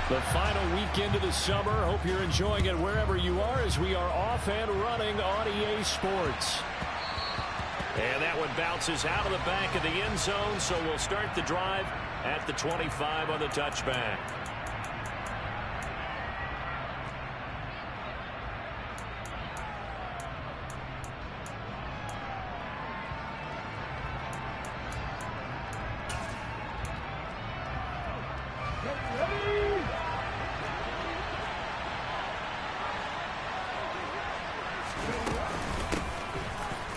The final weekend of the summer. Hope you're enjoying it wherever you are as we are off and running on EA Sports. And that one bounces out of the back of the end zone, so we'll start the drive at the 25 on the touchback.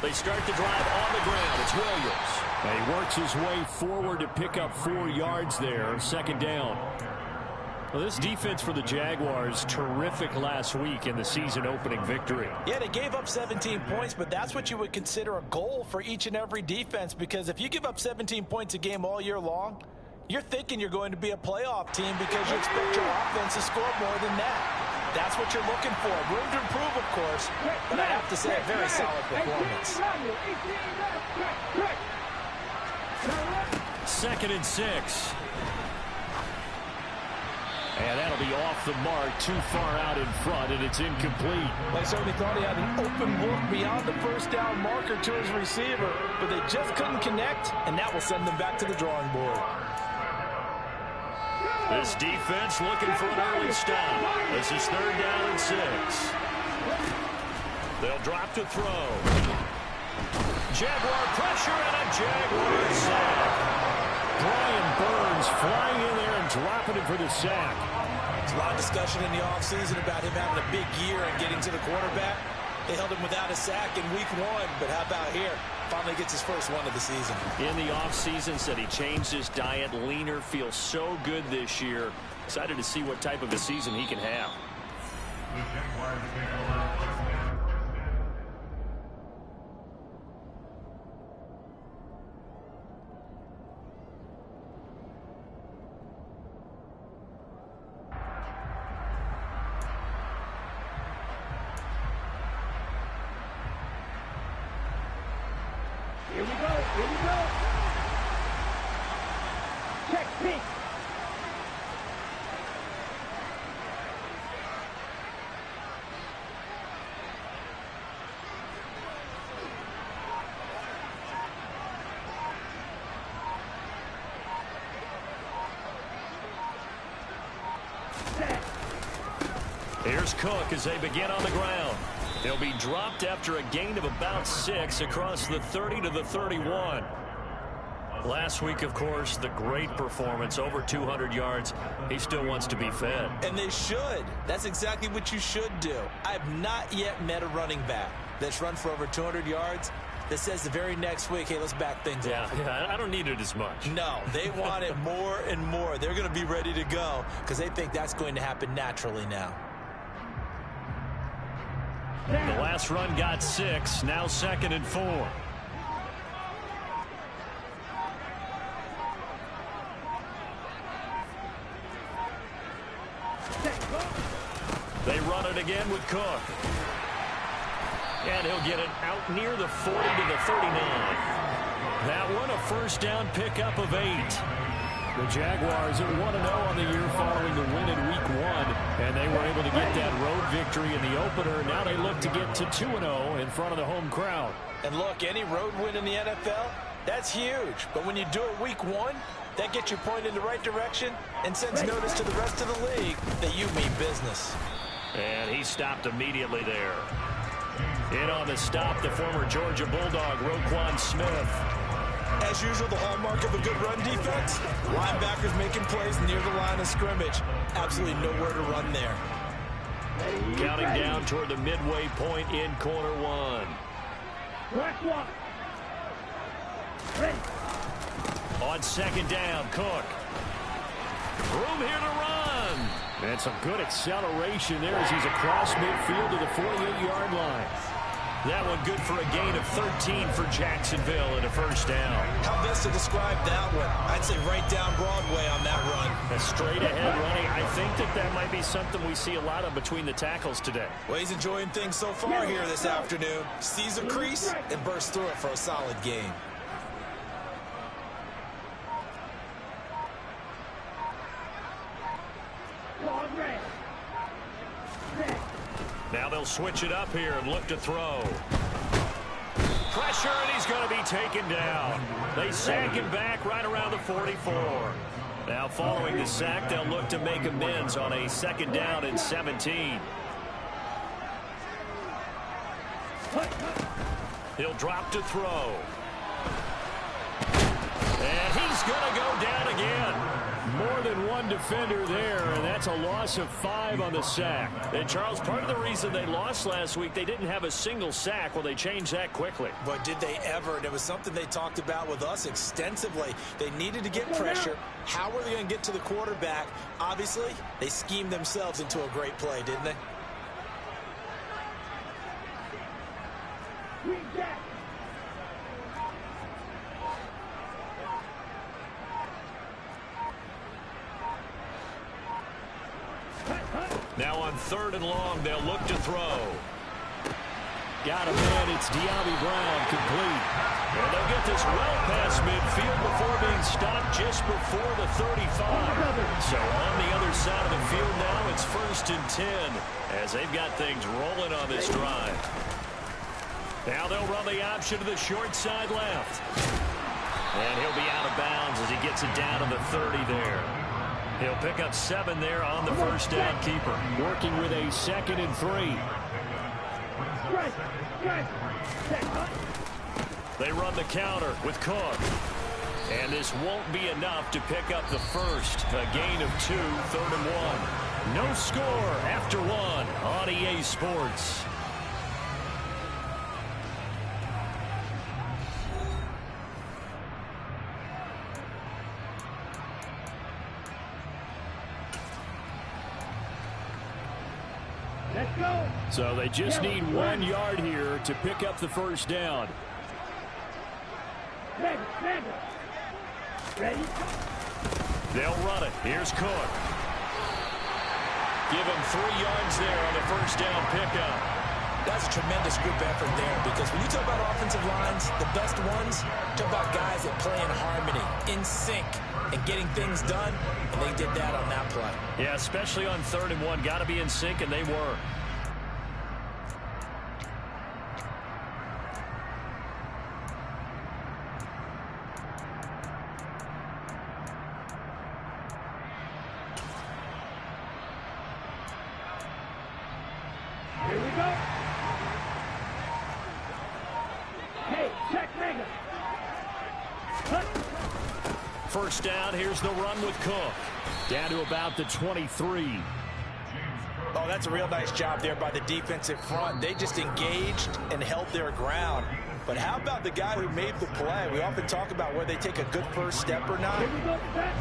They start the drive on the ground. It's Williams. And he works his way forward to pick up 4 yards there. Second down. Well, this defense for the Jaguars, terrific last week in the season-opening victory. Yeah, they gave up 17 points, but that's what you would consider a goal for each and every defense, because if you give up 17 points a game all year long, you're thinking you're going to be a playoff team because you expect your offense to score more than that. That's what you're looking for. Room to improve, of course, but I have to say a very solid performance. 2nd and 6. And that'll be off the mark, too far out in front, and it's incomplete. They certainly thought he had an open look beyond the first down marker to his receiver, but they just couldn't connect, and that will send them back to the drawing board. This defense looking for an early stop. This is 3rd down and 6. They'll drop to throw. Jaguar pressure and a Jaguar sack. Brian Burns flying in there and dropping him for the sack. There's a lot of discussion in the offseason about him having a big year and getting to the quarterback. They held him without a sack in week 1, but how about here? Finally gets his first one of the season. In the offseason, said he changed his diet, leaner, feels so good this year. Excited to see what type of a season he can have. Here we go, here we go. Check, pick. Here's Cook as they begin on the ground. He'll be dropped after a gain of about 6 across the 30 to the 31. Last week, of course, the great performance, over 200 yards. He still wants to be fed. And they should. That's exactly what you should do. I have not yet met a running back that's run for over 200 yards that says the very next week, hey, let's back things up. Yeah, I don't need it as much. No, they want it more and more. They're going to be ready to go because they think that's going to happen naturally now. The last run got 6, now 2nd and 4. They run it again with Cook. And he'll get it out near the 40 to the 39. That one a first down pickup of 8. The Jaguars at 1-0 on the year following the win in week 1, and they were able to get that road victory in the opener. Now they look to get to 2-0 in front of the home crowd. And look, any road win in the NFL, that's huge. But when you do it week 1, that gets you pointed in the right direction and sends notice to the rest of the league that you mean business. And he stopped immediately there. In on the stop, the former Georgia Bulldog, Roquan Smith. As usual, the hallmark of a good run defense, linebackers making plays near the line of scrimmage. Absolutely nowhere to run there. Counting down toward the midway point in corner 1. On 2nd down, Cook. Room here to run. And some good acceleration there as he's across midfield to the 48-yard line. That one good for a gain of 13 for Jacksonville and a first down. How best to describe that one? I'd say right down Broadway on that run. A straight ahead running. I think that might be something we see a lot of between the tackles today. Well, he's enjoying things so far here this afternoon. Sees a crease and bursts through it for a solid gain. they'll switch it up here and look to throw. Pressure, and he's going to be taken down. They sack him back right around the 44. Now following the sack, they'll look to make amends on a 2nd down and 17. He'll drop to throw. And he's going to go down again. More than one defender there, and that's a loss of 5 on the sack. And, Charles, part of the reason they lost last week, they didn't have a single sack. Well, they changed that quickly. But did they ever? And it was something they talked about with us extensively. They needed to get pressure. How were they going to get to the quarterback? Obviously, they schemed themselves into a great play, didn't they? Now on 3rd and long, they'll look to throw. Got a man. It's De'Ami Brown, complete. And they'll get this well past midfield before being stopped just before the 35. So on the other side of the field now, it's 1st and 10 as they've got things rolling on this drive. Now they'll run the option to the short side left. And he'll be out of bounds as he gets it down to the 30 there. He'll pick up 7 there on the 1st down keeper. Working with a 2nd and 3. They run the counter with Cook. And this won't be enough to pick up the 1st. A gain of 2, 3rd and 1. No score after 1 on EA Sports. Let's go. So they just need 1 yard here to pick up the 1st down. Ready? They'll run it. Here's Cook. Give him 3 yards there on the 1st down pickup. That's tremendous group effort there, because when you talk about offensive lines, the best ones, talk about guys that play in harmony, in sync, and getting things done, and they did that on that play. Yeah, especially on 3rd and 1. Got to be in sync, and they were. Here we go. Hey, check Mega. 1st down, here's the run with Cook. Down to about the 23. Oh, that's a real nice job there by the defensive front. They just engaged and held their ground. But how about the guy who made the play? We often talk about whether they take a good 1st step or not.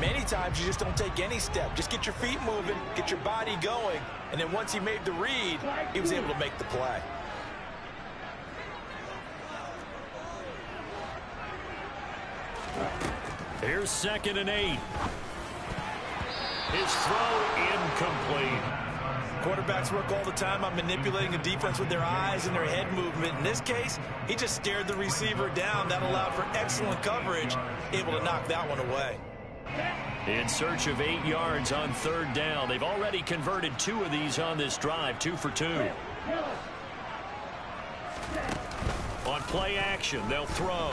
Many times you just don't take any step. Just get your feet moving, get your body going, and then once he made the read, he was able to make the play. Here's 2nd and 8. His throw incomplete. Quarterbacks work all the time on manipulating a defense with their eyes and their head movement. In this case, he just stared the receiver down. That allowed for excellent coverage, able to knock that one away. In search of 8 yards on 3rd down. They've already converted 2 of these on this drive, 2 for 2. On play action, they'll throw.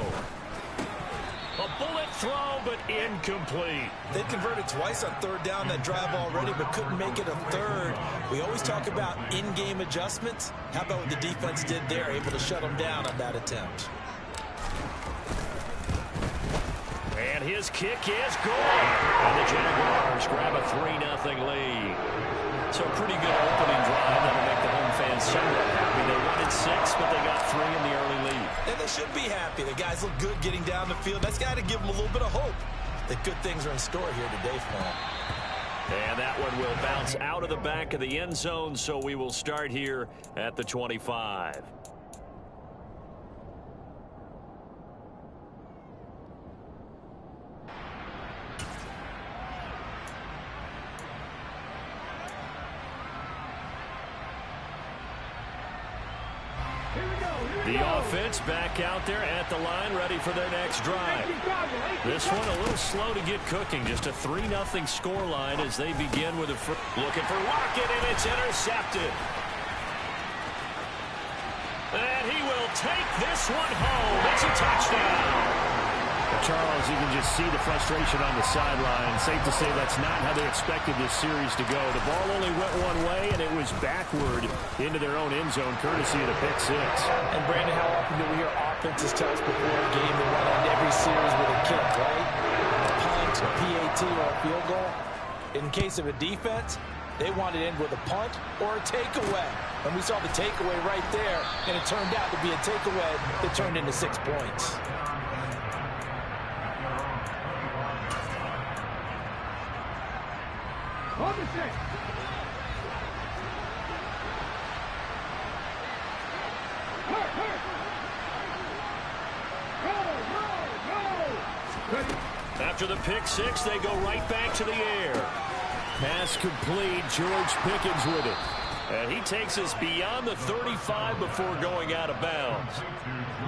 A bullet throw, but incomplete. They converted twice on 3rd down that drive already, but couldn't make it a 3rd. We always talk about in-game adjustments. How about what the defense did there, able to shut them down on that attempt. And his kick is good. And the Jaguars grab a 3-0 lead. So a pretty good opening drive. That'll make the home fans somewhat happy. They wanted 6, but they got 3 in the early lead. And they should be happy. The guys look good getting down the field. That's got to give them a little bit of hope that good things are in store here today for them. And that one will bounce out of the back of the end zone, so we will start here at the 25. The offense back out there at the line, ready for their next drive. This one a little slow to get cooking. Just a 3-0 scoreline as they begin with a looking for Lockett, and it's intercepted. this one home. It's a touchdown. Charles, you can just see the frustration on the sideline. Safe to say that's not how they expected this series to go. The ball only went one way, and it was backward into their own end zone, courtesy of the pick six. And, Brandon, how often do we hear offenses tell us before a game they want to end every series with a kick, right? A punt, a PAT, or a field goal. In case of a defense, they wanted to end with a punt or a takeaway. And we saw the takeaway right there, and it turned out to be a takeaway that turned into 6 points. On the 6. Go. After the pick six, they go right back to the air. Pass complete. George Pickens with it. And he takes us beyond the 35 before going out of bounds.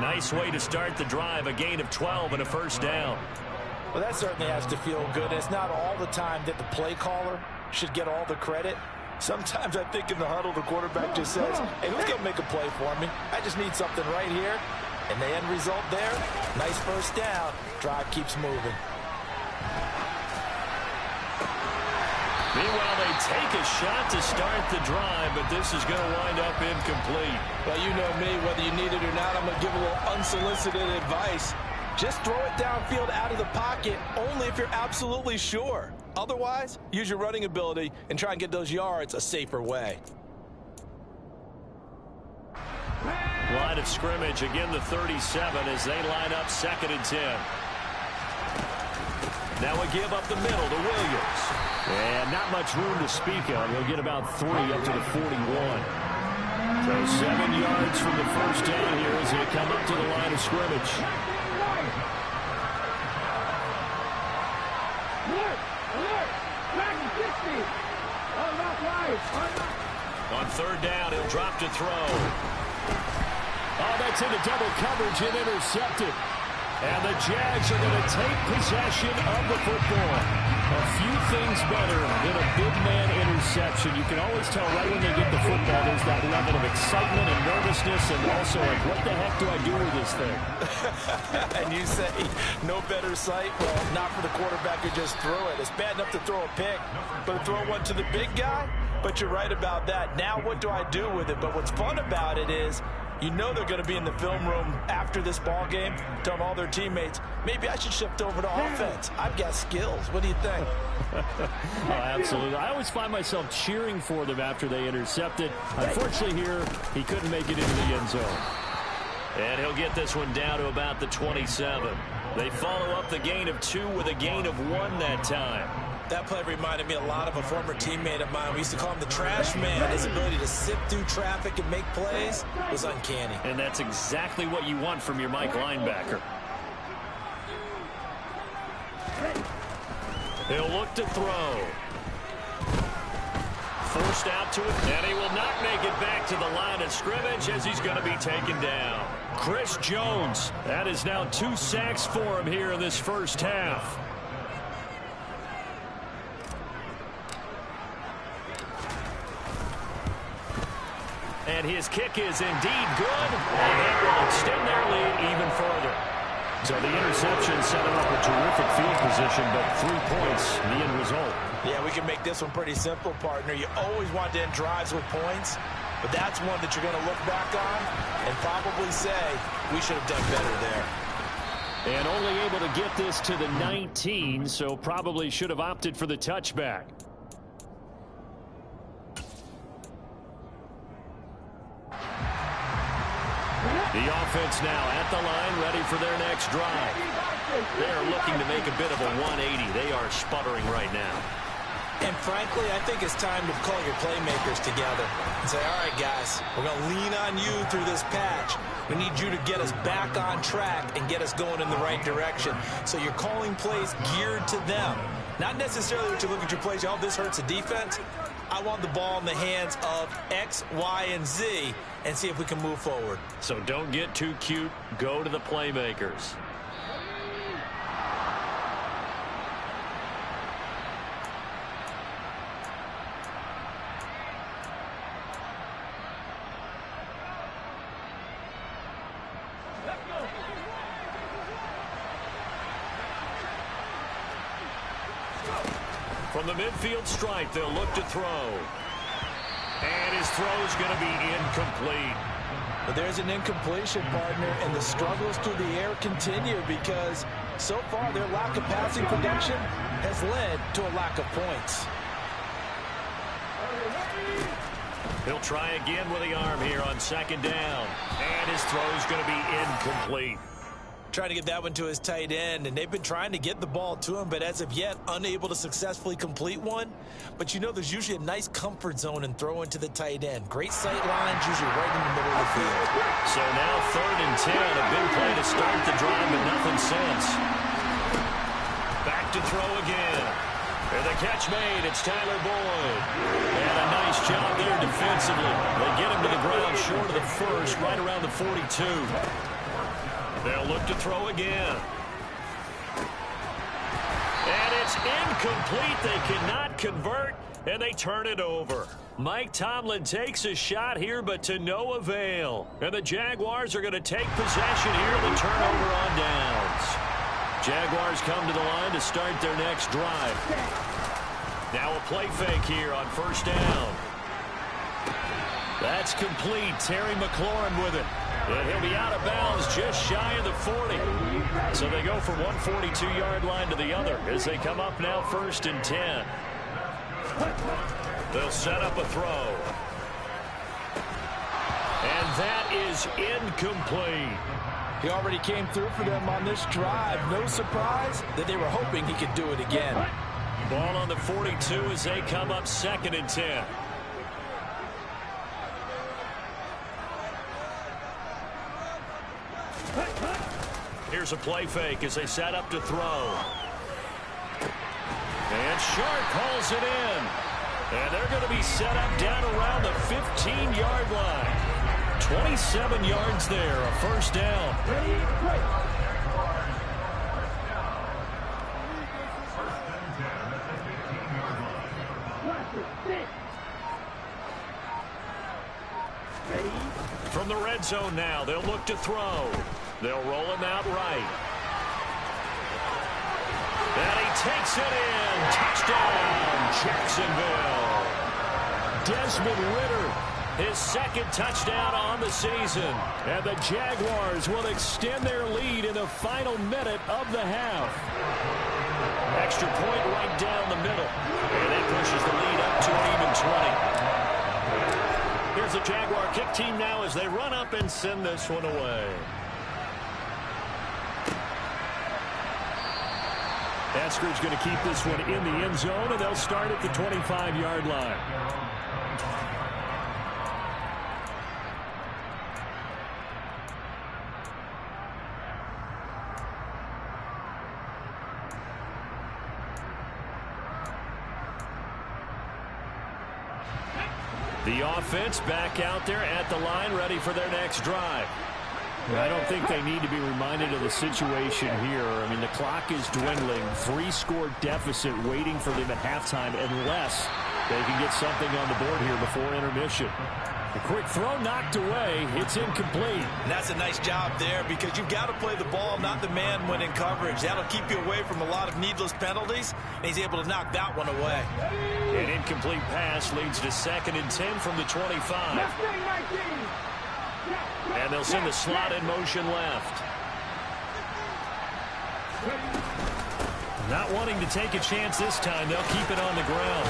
Nice way to start the drive. A gain of 12 and a first down. Well, that certainly has to feel good. It's not all the time that the play caller should get all the credit. Sometimes I think in the huddle, the quarterback just says, hey, who's going to make a play for me? I just need something right here. And the end result there, nice first down. Drive keeps moving. Meanwhile, they take a shot to start the drive, but this is going to wind up incomplete. Well, you know me, whether you need it or not, I'm going to give a little unsolicited advice. Just throw it downfield out of the pocket, only if you're absolutely sure. Otherwise, use your running ability and try and get those yards a safer way. Line of scrimmage, again the 37 as they line up 2nd and 10. Now a give up the middle to Williams. And not much room to speak of. He'll get about 3 up to the 41. So 7 yards from the first down here as they come up to the line of scrimmage. On 3rd down, he'll drop to throw. Oh, that's into double coverage and intercepted. And the Jags are going to take possession of the football. A few things better than a big man interception. You can always tell right when they get the football, there's that level of excitement and nervousness, and also like, what the heck do I do with this thing? And you say, no better sight? Well, not for the quarterback who just threw it. It's bad enough to throw a pick, but to throw one to the big guy? But you're right about that. Now what do I do with it? But what's fun about it is, you know they're going to be in the film room after this ball game, telling all their teammates, maybe I should shift over to offense. I've got skills. What do you think? Oh, absolutely. I always find myself cheering for them after they intercepted. Unfortunately here, he couldn't make it into the end zone. And he'll get this one down to about the 27. They follow up the gain of 2 with a gain of 1 that time. That play reminded me a lot of a former teammate of mine. We used to call him the trash man. His ability to sift through traffic and make plays was uncanny. And that's exactly what you want from your Mike linebacker. He'll look to throw. Forced out to it, and he will not make it back to the line of scrimmage as he's going to be taken down. Chris Jones, that is now 2 sacks for him here in this first half. And his kick is indeed good, and that will extend their lead even further. So the interception set him up a terrific field position, but 3 points, the end result. Yeah, we can make this one pretty simple, partner. You always want to end drives with points, but that's one that you're going to look back on and probably say, we should have done better there. And only able to get this to the 19, so probably should have opted for the touchback. The offense now at the line, ready for their next drive. They're looking to make a bit of a 180. They are sputtering right now. And frankly, I think it's time to call your playmakers together and say, all right, guys, we're going to lean on you through this patch. We need you to get us back on track and get us going in the right direction. So you're calling plays geared to them. Not necessarily that you look at your plays, oh, this hurts the defense. I want the ball in the hands of X, Y, and Z and see if we can move forward. So don't get too cute. Go to the playmakers. From the midfield stripe, they'll look to throw. And his throw is going to be incomplete. But there's an incompletion, partner, and the struggles through the air continue because so far their lack of passing production has led to a lack of points. He'll try again with the arm here on second down. And his throw is going to be incomplete. Trying to get that one to his tight end, and they've been trying to get the ball to him, but as of yet, unable to successfully complete one. But you know there's usually a nice comfort zone in throwing to the tight end. Great sight lines, usually right in the middle of the field. So now 3rd and 10, a big play to start the drive, but nothing since. Back to throw again. And the catch made, it's Tyler Boyd. And a nice job there defensively. They get him to the ground short of the first, right around the 42. They'll look to throw again. And it's incomplete. They cannot convert, and they turn it over. Mike Tomlin takes a shot here, but to no avail. And the Jaguars are going to take possession here, the turnover on downs. Jaguars come to the line to start their next drive. Now a play fake here on 1st down. That's complete. Terry McLaurin with it. And he'll be out of bounds just shy of the 40. So they go from 142-yard line to the other as they come up now 1st and 10. They'll set up a throw. And that is incomplete. He already came through for them on this drive. No surprise that they were hoping he could do it again. Ball on the 42 as they come up 2nd and 10. Here's a play fake as they set up to throw. And Sharp calls it in. And they're going to be set up down around the 15-yard line. 27 yards there, a 1st down. From the red zone now, they'll look to throw. They'll roll him out right. And he takes it in. Touchdown, Jacksonville. Desmond Ridder, his 2nd touchdown on the season. And the Jaguars will extend their lead in the final minute of the half. Extra point right down the middle. And it pushes the lead up to an even 20. Here's the Jaguar kick team now as they run up and send this one away. Esker's going to keep this one in the end zone, and they'll start at the 25-yard line. The offense back out there at the line, ready for their next drive. I don't think they need to be reminded of the situation here. I mean, the clock is dwindling. 3-score deficit waiting for them at halftime unless they can get something on the board here before intermission. A quick throw knocked away. It's incomplete. And that's a nice job there because you've got to play the ball, not the man when in coverage. That'll keep you away from a lot of needless penalties, and he's able to knock that one away. An incomplete pass leads to 2nd and 10 from the 25. And they'll send the slot in motion left. Not wanting to take a chance this time, they'll keep it on the ground.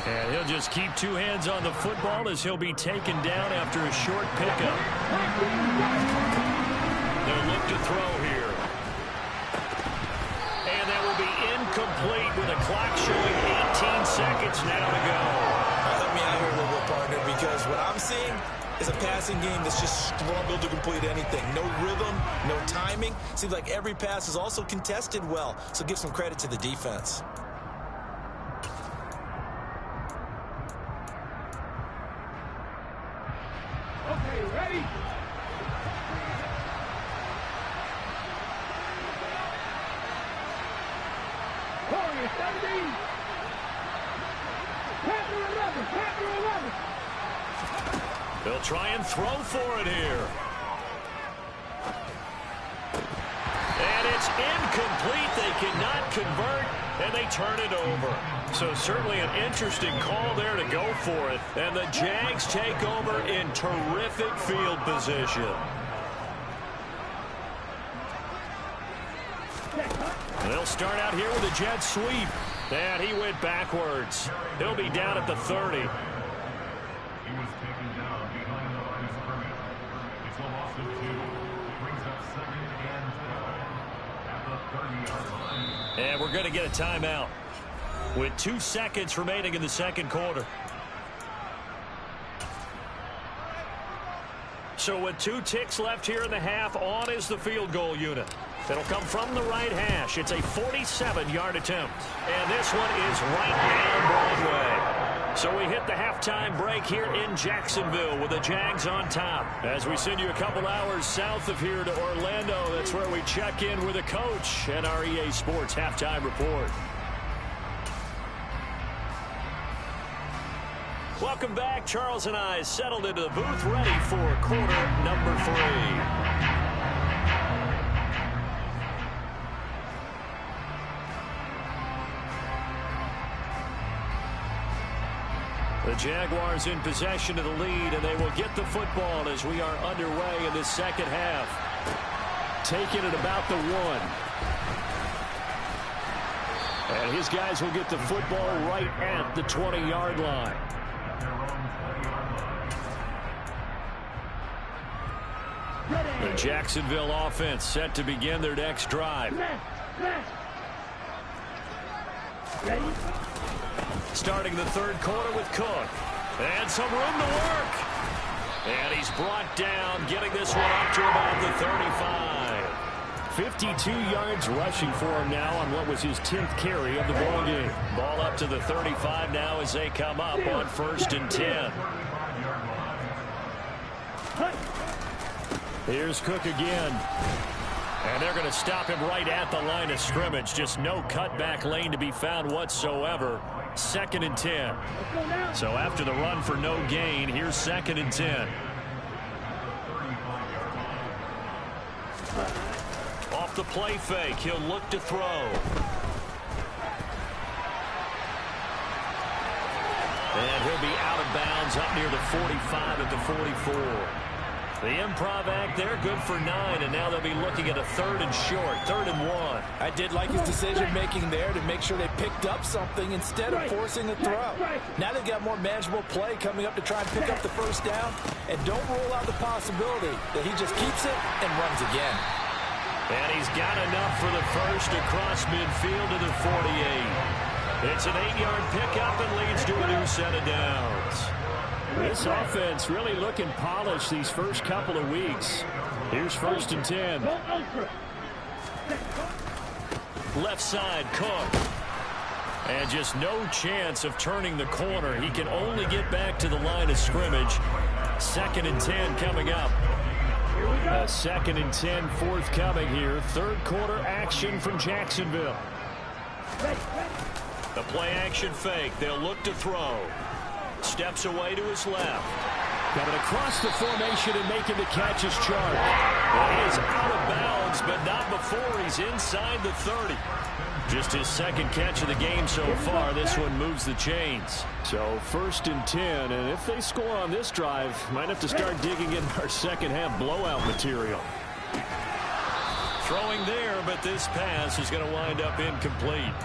And he'll just keep 2 hands on the football as he'll be taken down after a short pickup. They'll look to throw here. And that will be incomplete with a clock showing 18 seconds now to go. Help me out here a little bit, partner, because what I'm seeing is a passing game that's just struggled to complete anything. No rhythm, no timing. Seems like every pass is also contested well, so give some credit to the defense. Okay, ready? Warrior 17. Panther 11. Panther 11. They'll try and throw for it here. And it's incomplete. They cannot convert. and they turn it over. So certainly an interesting call there to go for it. And the Jags take over in terrific field position. They'll start out here with a jet sweep. And he went backwards. He'll be down at the 30. He was taken down behind the line of scrimmage. It's a loss of 2. It brings up 2nd and 12 at the 30-yard line. And we're going to get a timeout with 2 seconds remaining in the second quarter. So with 2 ticks left here in the half, on is the field goal unit. It'll come from the right hash. It's a 47-yard attempt. And this one is right down Broadway. So we hit the halftime break here in Jacksonville with the Jags on top. As we send you a couple hours south of here to Orlando, that's where we check in with the coach and our EA Sports halftime report. Welcome back. Charles and I settled into the booth ready for quarter number 3. The Jaguars in possession of the lead, and they will get the football as we are underway in this second half. Taking it about the 1. And his guys will get the football right at the 20-yard line. The Jacksonville offense set to begin their next drive. Ready? Starting the third quarter with Cook. And some room to work. And he's brought down, getting this one up to about the 35. 52 yards rushing for him now on what was his 10th carry of the ball game. Ball up to the 35 now as they come up on 1st and 10. Here's Cook again. And they're going to stop him right at the line of scrimmage. Just no cutback lane to be found whatsoever. 2nd and 10. So after the run for no gain, here's 2nd and 10. Off the play fake, he'll look to throw. And he'll be out of bounds up near the 45 at the 44. The improv act there, good for 9, and now they'll be looking at a 3rd and short, 3rd and 1. I did like his decision-making there to make sure they picked up something instead of forcing a throw. Now they've got more manageable play coming up to try and pick up the first down, and don't rule out the possibility that he just keeps it and runs again. And he's got enough for the first across midfield to the 48. It's an 8-yard pickup and leads to a new set of downs. This offense really looking polished these first couple of weeks. Here's 1st and 10. Left side, Cook. And just no chance of turning the corner. He can only get back to the line of scrimmage. 2nd and 10 coming up. 2nd and 10 forthcoming here. Third quarter action from Jacksonville. The play action fake. They'll look to throw. Steps away to his left. Coming across the formation and making the catch is Chark. He is out of bounds, but not before he's inside the 30. Just his 2nd catch of the game so far. This one moves the chains. So 1st and 10, and if they score on this drive, might have to start digging in our second half blowout material. Throwing there, but this pass is going to wind up incomplete.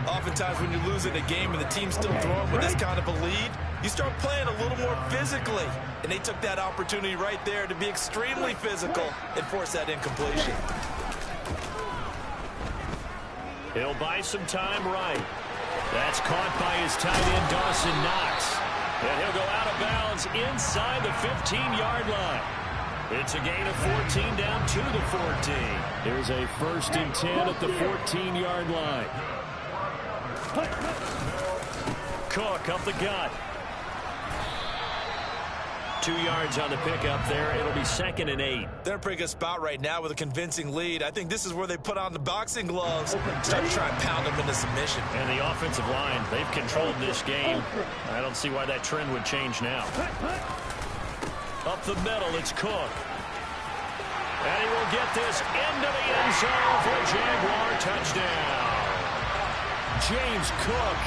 Oftentimes when you're losing a game and the team's still throwing with this kind of a lead, you start playing a little more physically. And they took that opportunity right there to be extremely physical and force that incompletion. He'll buy some time right. That's caught by his tight end, Dawson Knox. And he'll go out of bounds inside the 15-yard line. It's a gain of 14 down to the 14. Here's a 1st and 10 at the 14-yard line. Cook up the gut. 2 yards on the pickup there. It'll be 2nd and 8. They're in a pretty good spot right now with a convincing lead. I think this is where they put on the boxing gloves, start to try and pound them into submission. And the offensive line, they've controlled this game. I don't see why that trend would change now. Up the middle, it's Cook. And he will get this into the end zone for a Jaguar touchdown. James Cook,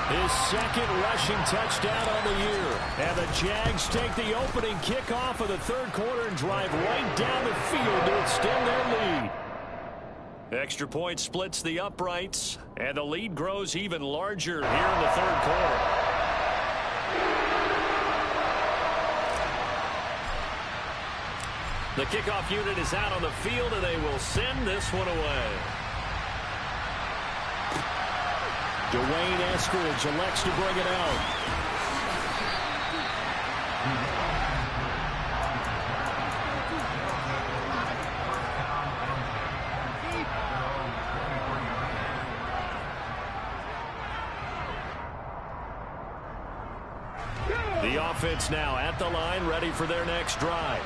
his second rushing touchdown on the year. And the Jags take the opening kickoff of the third quarter and drive right down the field to extend their lead. Extra point splits the uprights, and the lead grows even larger here in the third quarter. The kickoff unit is out on the field, and they will send this one away. Dwayne Eskridge elects to bring it out. The offense now at the line, ready for their next drive.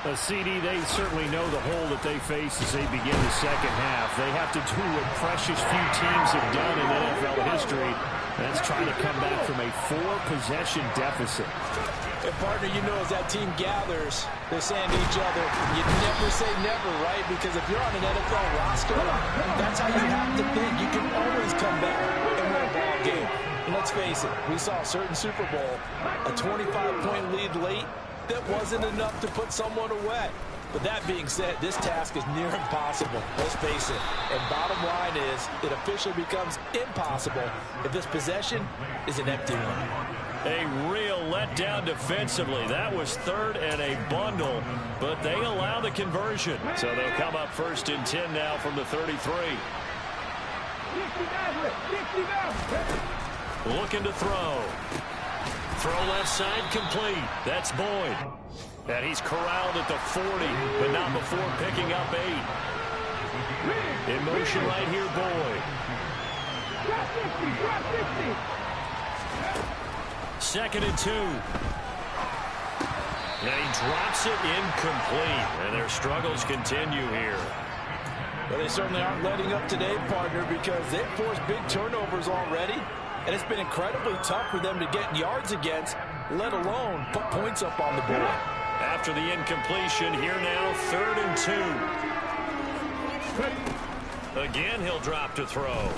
A CD, they certainly know the hole that they face as they begin the second half. They have to do what precious few teams have done in NFL history. That's trying to come back from a 4-possession deficit. And partner, you know, as that team gathers, they're saying to each other, you never say never, right? Because if you're on an NFL roster, that's how you have to think. You can always come back and win a ball game. And let's face it, we saw a certain Super Bowl, a 25-point lead late, that wasn't enough to put someone away. But that being said, this task is near impossible. Let's face it. And bottom line is, it officially becomes impossible if this possession is an empty one. A real letdown defensively. That was third and a bundle, but they allow the conversion. So they'll come up 1st and 10 now from the 33. Looking to throw. Throw left side complete. That's Boyd. And he's corralled at the 40, but not before picking up 8. In motion right here, Boyd. 2nd and 2. And he drops it incomplete. And their struggles continue here. Well, they certainly aren't letting up today, partner, because they've forced big turnovers already. And it's been incredibly tough for them to get yards against, let alone put points up on the board. After the incompletion, here now, 3rd and 2. Again, he'll drop to throw.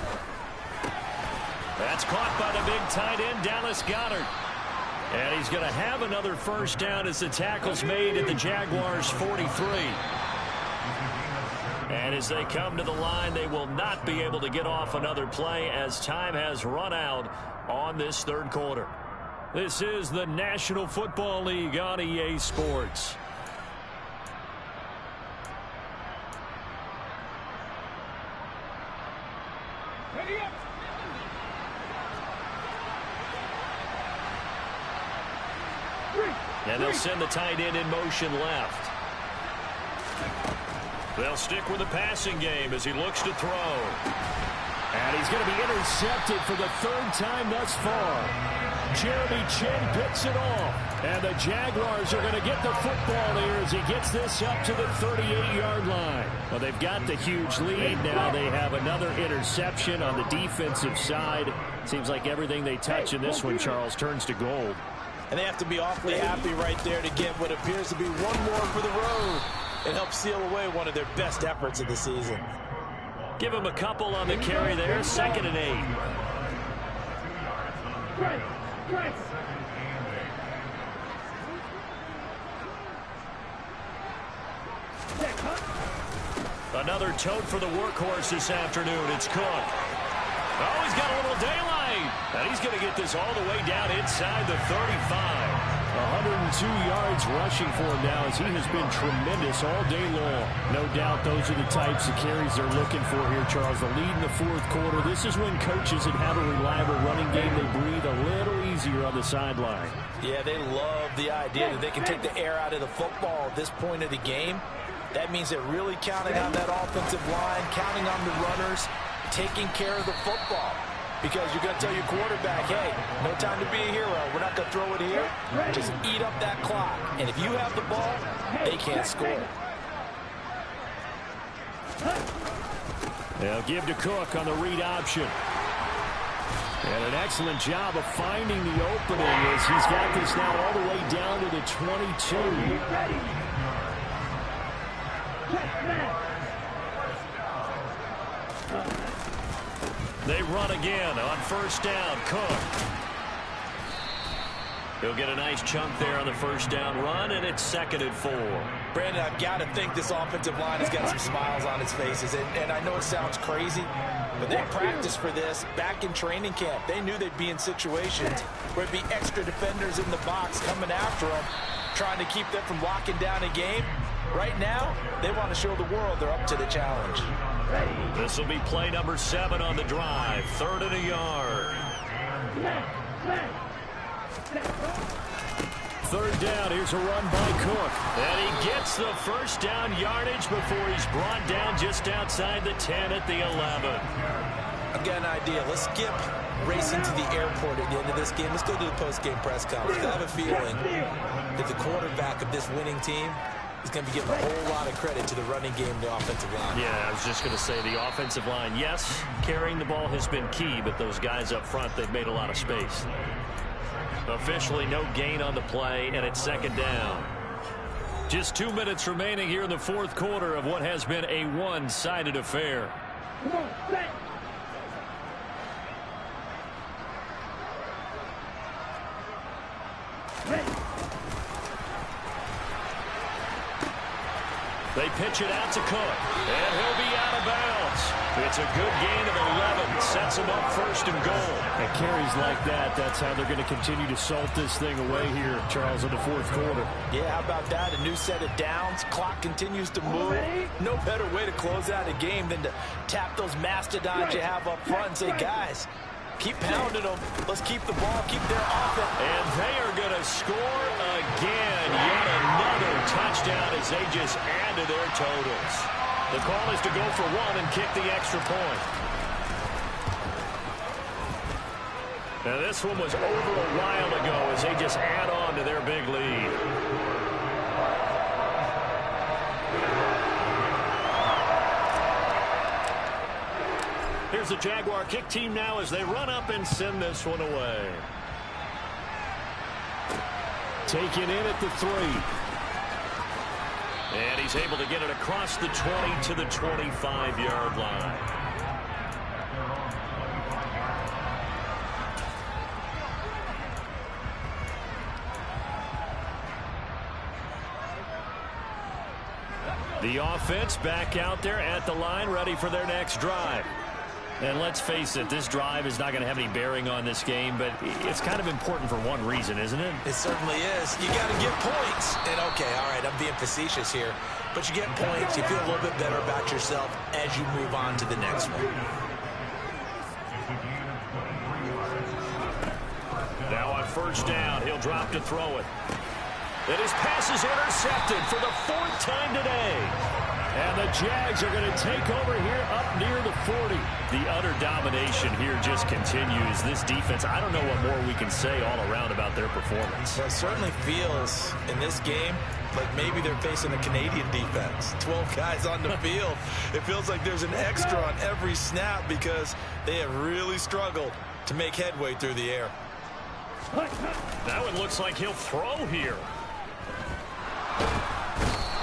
That's caught by the big tight end, Dallas Goedert. And he's going to have another first down as the tackle's made at the Jaguars' 43. And as they come to the line, they will not be able to get off another play as time has run out on this third quarter. This is the National Football League on EA Sports. And they'll send the tight end in motion left. They'll stick with the passing game as he looks to throw. And he's going to be intercepted for the 3rd time thus far. Jeremy Chin picks it off. And the Jaguars are going to get the football here as he gets this up to the 38-yard line. Well, they've got the huge lead. Now they have another interception on the defensive side. Seems like everything they touch in this one, Charles, turns to gold. And they have to be awfully happy right there to get what appears to be one more for the road and help seal away one of their best efforts of the season. Give him a couple on the carry there. 2nd and 8. Another tote for the workhorse this afternoon. It's Cook. Oh, he's got a little daylight. And he's going to get this all the way down inside the 35. 102 yards rushing for him now as he has been tremendous all day long. No doubt those are the types of carries they're looking for here, Charles. The lead in the 4th quarter. This is when coaches that have a reliable running game, they breathe a little easier on the sideline. Yeah, they love the idea that they can take the air out of the football at this point of the game. That means they're really counting on that offensive line, counting on the runners, taking care of the football. Because you're going to tell your quarterback, hey, no time to be a hero. We're not going to throw it here. Just eat up that clock. And if you have the ball, they can't score. They'll give to Cook on the read option. And an excellent job of finding the opening as he's got this now all the way down to the 22. They run again on first down. Cook. He'll get a nice chunk there on the first down run, and it's 2nd and 4. Brandon, I've got to think this offensive line has got some smiles on its faces. And I know it sounds crazy, but they practiced for this back in training camp. They knew they'd be in situations where it'd be extra defenders in the box coming after them, trying to keep them from locking down a game. Right now, they want to show the world they're up to the challenge. This will be play number 7 on the drive. 3rd and a yard. 3rd down. Here's a run by Cook. And he gets the first down yardage before he's brought down just outside the 10 at the 11. I've got an idea. Let's skip racing to the airport at the end of this game. Let's go to the post-game press conference. I have a feeling that the quarterback of this winning team is going to be giving a whole lot of credit to the running game and the offensive line. Yeah, I was just going to say the offensive line, yes, carrying the ball has been key, but those guys up front, they've made a lot of space. Officially no gain on the play, and it's 2nd down. Just 2 minutes remaining here in the 4th quarter of what has been a one-sided affair. Come on, set. Ready. They pitch it out to Cook, and he'll be out of bounds. It's a good gain of 11. Sets him up 1st and goal. And carries like that, that's how they're going to continue to salt this thing away here, Charles, in the 4th quarter. Yeah, how about that? A new set of downs. Clock continues to move. No better way to close out a game than to tap those mastodons you have up front and say, guys, keep pounding them. Let's keep the ball, keep their offense. And they are going to score again. Yet another touchdown as they just add to their totals. The call is to go for 1 and kick the extra point. Now this one was over a while ago as they just add on to their big lead. Here's the Jaguar kick team now as they run up and send this one away. Taken in at the 3. And he's able to get it across the 20 to the 25-yard line. The offense back out there at the line, ready for their next drive. And let's face it, this drive is not going to have any bearing on this game, but it's kind of important for one reason, isn't it? It certainly is. You got to get points. And, okay, all right, I'm being facetious here. But you get points, you feel a little bit better about yourself as you move on to the next one. Now on first down, he'll drop to throw it. And his pass is intercepted for the 4th time today. And the Jags are going to take over here up near the 40. The utter domination here just continues. This defense, I don't know what more we can say all around about their performance. Well, it certainly feels in this game like maybe they're facing a Canadian defense. 12 guys on the field. It feels like there's an extra on every snap because they have really struggled to make headway through the air. That one looks like he'll throw here.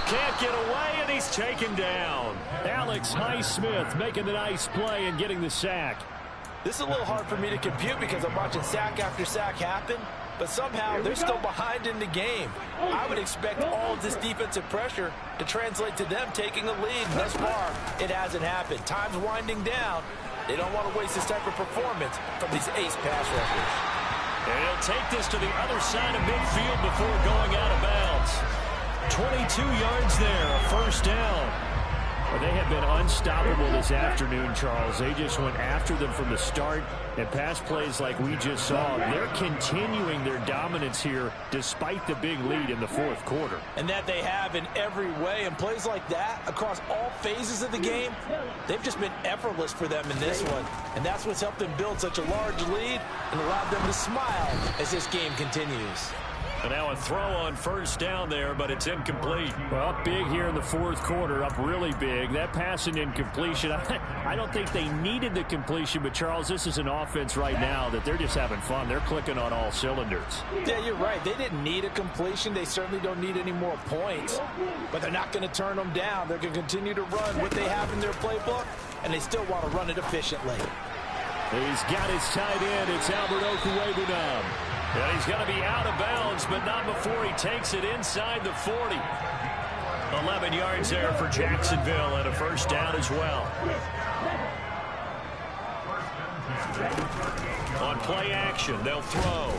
Can't get away, and he's taken down. Alex Highsmith making the nice play and getting the sack. This is a little hard for me to compute because I'm watching sack after sack happen, but somehow they're still behind in the game. I would expect all of this defensive pressure to translate to them taking a lead. Thus far, it hasn't happened. Time's winding down. They don't want to waste this type of performance from these ace pass rushers. And he'll take this to the other side of midfield before going out of bounds. 22 yards there, a first down. Well, they have been unstoppable this afternoon, Charles. They just went after them from the start, and pass plays like we just saw. They're continuing their dominance here despite the big lead in the 4th quarter. And that they have in every way. And plays like that across all phases of the game, they've just been effortless for them in this one. And that's what's helped them build such a large lead and allowed them to smile as this game continues. And now a throw on first down there, but it's incomplete. Well, up big here in the 4th quarter, up really big. That pass and incompletion, I don't think they needed the completion, but Charles, this is an offense right now that they're just having fun. They're clicking on all cylinders. Yeah, you're right. They didn't need a completion. They certainly don't need any more points, but they're not going to turn them down. They're going to continue to run what they have in their playbook, and they still want to run it efficiently. He's got his tight end. It's Albert Okwuegbunam. And he's going to be out of bounds, but not before he takes it inside the 40. 11 yards there for Jacksonville and a first down as well. On play action, they'll throw.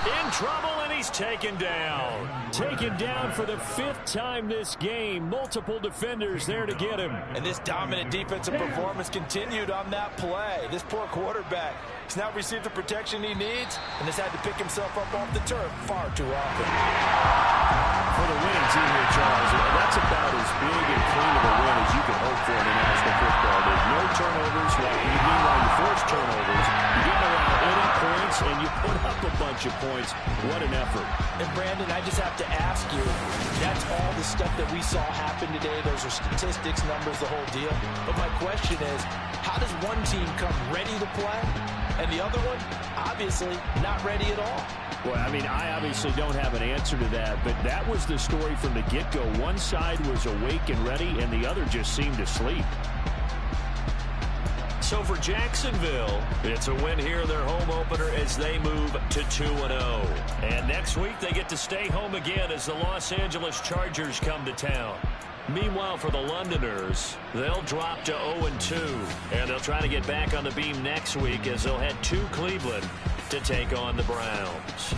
In trouble, and he's taken down. Taken down for the 5th time this game. Multiple defenders there to get him. And this dominant defensive performance continued on that play. This poor quarterback, he's now received the protection he needs and has had to pick himself up off the turf far too often. For the winning team here, Charles, that's about as big and clean of a win as you can hope for in the National Football League. No turnovers. Meanwhile, you force turnovers. You get around 80 points, and you put up a bunch of points. What an effort. And, Brandon, I just have to ask you, that's all the stuff that we saw happen today. Those are statistics, numbers, the whole deal. But my question is, how does one team come ready to play, and the other one, obviously, not ready at all? Well, I mean, I obviously don't have an answer to that, but that was the story from the get-go. One side was awake and ready, and the other just seemed asleep. So for Jacksonville, it's a win here in their home opener as they move to 2-0. And next week, they get to stay home again as the Los Angeles Chargers come to town. Meanwhile, for the Londoners, they'll drop to 0-2, and they'll try to get back on the beam next week as they'll head to Cleveland to take on the Browns.